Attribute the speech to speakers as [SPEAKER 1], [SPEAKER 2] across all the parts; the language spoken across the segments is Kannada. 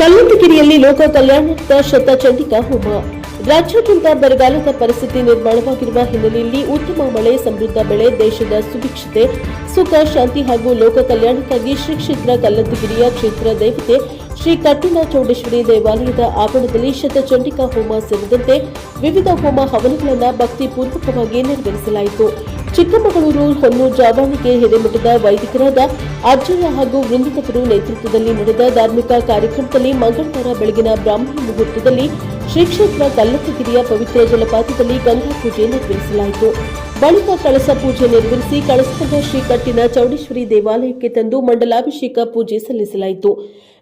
[SPEAKER 1] ಕಲ್ಲತ್ತಗಿರಿಯಲ್ಲಿ ಲೋಕ ಕಲ್ಯಾಣಾರ್ಥ ಶತಚಂಡಿಕಾ ಹೋಮ. ರಾಜ್ಯಾದ್ಯಂತ ಬರಗಾಲದ ಪರಿಸ್ಥಿತಿ ನಿರ್ಮಾಣವಾಗಿರುವ ಹಿನ್ನೆಲೆಯಲ್ಲಿ ಉತ್ತಮ ಮಳೆ, ಸಮೃದ್ಧ ಬೆಳೆ, ದೇಶದ ಸುಭಿಕ್ಷತೆ, ಸುಖ, ಶಾಂತಿ ಹಾಗೂ ಲೋಕ ಕಲ್ಯಾಣಕ್ಕಾಗಿ ಶ್ರೀ ಕ್ಷೇತ್ರ ಕಲ್ಲತ್ತಗಿರಿಯ ಕ್ಷೇತ್ರ ದೇವತೆ ಶ್ರೀ ಕಟ್ಟಿನ ಚೌಡೇಶ್ವರಿ ದೇವಾಲಯದ ಆವರಣದಲ್ಲಿ ಶತಚಂಡಿಕಾ ಹೋಮ ಸೇರಿದಂತೆ ವಿವಿಧ ಹೋಮ ಹವನಗಳನ್ನು ಭಕ್ತಿಪೂರ್ವಕವಾಗಿ ನೆರವೇರಿಸಲಾಯಿತು. ಚಿಕ್ಕಮಗಳೂರು ಹೊನ್ನು ಜಾವಾಣಿಗೆ ಹಿರೇಮಠದ ವೈದಿಕರಾದ ಅಜ್ಜಯ್ಯ ಹಾಗೂ ವೃಂದದವರು ನೇತೃತ್ವದಲ್ಲಿ ನಡೆದ ಧಾರ್ಮಿಕ ಕಾರ್ಯಕ್ರಮದಲ್ಲಿ ಮಂಗಳವಾರ ಬೆಳಗಿನ ಬ್ರಾಹ್ಮಣ ಮುಹೂರ್ತದಲ್ಲಿ ಶ್ರೀ ಕ್ಷೇತ್ರ ಕಲ್ಲತ್ತಗಿರಿಯ ಪವಿತ್ರ ಜಲಪಾತದಲ್ಲಿ ಗಂಗಾ ಪೂಜೆ ನೆರವೇರಿಸಲಾಯಿತು. ಬಳಿಕ ಕಳಸ ಪೂಜೆ ನೆರವೇರಿಸಿ ಕಳಸದ ಶ್ರೀ ಕಟ್ಟಿನ ಚೌಡೇಶ್ವರಿ ದೇವಾಲಯಕ್ಕೆ ತಂದು ಮಂಡಲಾಭಿಷೇಕ ಪೂಜೆ ಸಲ್ಲಿಸಲಾಯಿತು.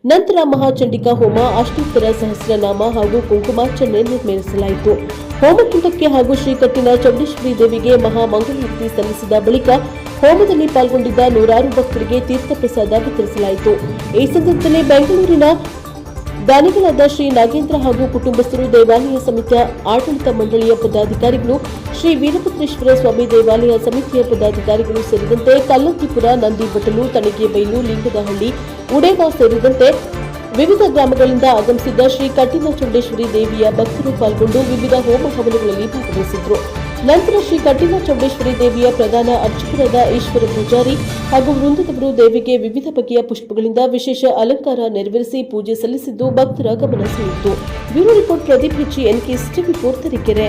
[SPEAKER 1] ನಂತರ ಮಹಾಚಂಡಿಕಾ ಹೋಮ, ಅಷ್ಟೋತ್ತರ ಸಹಸ್ರನಾಮ ಹಾಗೂ ಕುಂಕುಮಾರ್ಚನೆ ನೆರವೇರಿಸಲಾಯಿತು. ಹೋಮಕುಂಡಕ್ಕೆ ಹಾಗೂ ಶ್ರೀಕಟ್ಟಿನ ಚೌಡೇಶ್ವರಿ ದೇವಿಗೆ ಮಹಾಮಂಗಳಾರತಿ ಸಲ್ಲಿಸಿದ ಬಳಿಕ ಹೋಮದಲ್ಲಿ ಪಾಲ್ಗೊಂಡಿದ್ದ ನೂರಾರು ಭಕ್ತರಿಗೆ ತೀರ್ಥಪ್ರಸಾದ ವಿತರಿಸಲಾಯಿತು. ಈ ಸಂದರ್ಭದಲ್ಲಿ ಬೆಂಗಳೂರಿನ ದಾನಿಗಳಾದ ಶ್ರೀ ನಾಗೇಂದ್ರ ಹಾಗೂ ಕುಟುಂಬಸ್ಥರು, ದೇವಾಲಯ ಸಮಿತಿಯ ಆಡಳಿತ ಮಂಡಳಿಯ ಪದಾಧಿಕಾರಿಗಳು, ಶ್ರೀ ವೀರಭದ್ರೇಶ್ವರ ಸ್ವಾಮಿ ದೇವಾಲಯ ಸಮಿತಿಯ ಪದಾಧಿಕಾರಿಗಳು ಸೇರಿದಂತೆ ಕಲ್ಲತ್ತಿಪುರ, ನಂದಿಬಟಲು, ತಣಿಗೇಬೈಲು, ಲಿಂಗದಹಳ್ಳಿ, ಉಡೇವಾ ಸೇರಿದಂತೆ ವಿವಿಧ ಗ್ರಾಮಗಳಿಂದ ಆಗಮಿಸಿದ್ದ ಶ್ರೀ ಕಟ್ಟಿನ ಚೌಡೇಶ್ವರಿ ದೇವಿಯ ಭಕ್ತರು ಪಾಲ್ಗೊಂಡು ವಿವಿಧ ಹೋಮ ಹವನಗಳಲ್ಲಿ ಭಾಗವಹಿಸಿದ್ರು. ನಂತರ ಶ್ರೀ ಕಟ್ಟಿನ ಚೌಡೇಶ್ವರಿ ದೇವಿಯ ಪ್ರಧಾನ ಅರ್ಚಕರಾದ ಈಶ್ವರ ಪೂಜಾರಿ ಹಾಗೂ ವೃಂದದವರು ದೇವಿಗೆ ವಿವಿಧ ಬಗೆಯ ಪುಷ್ಪಗಳಿಂದ ವಿಶೇಷ ಅಲಂಕಾರ ನೆರವೇರಿಸಿ ಪೂಜೆ ಸಲ್ಲಿಸಿದ್ದು ಭಕ್ತರ ಗಮನ ಸೆಳೆಯಿತು. ಬ್ಯೂರೋ ರಿಪೋರ್ಟ್ ಪ್ರದೀಪ್ ಹೆಚ್ಚಿ, ಎನ್ಕೆ, ಟಿವಿ4 ತರೀಕೆರೆ.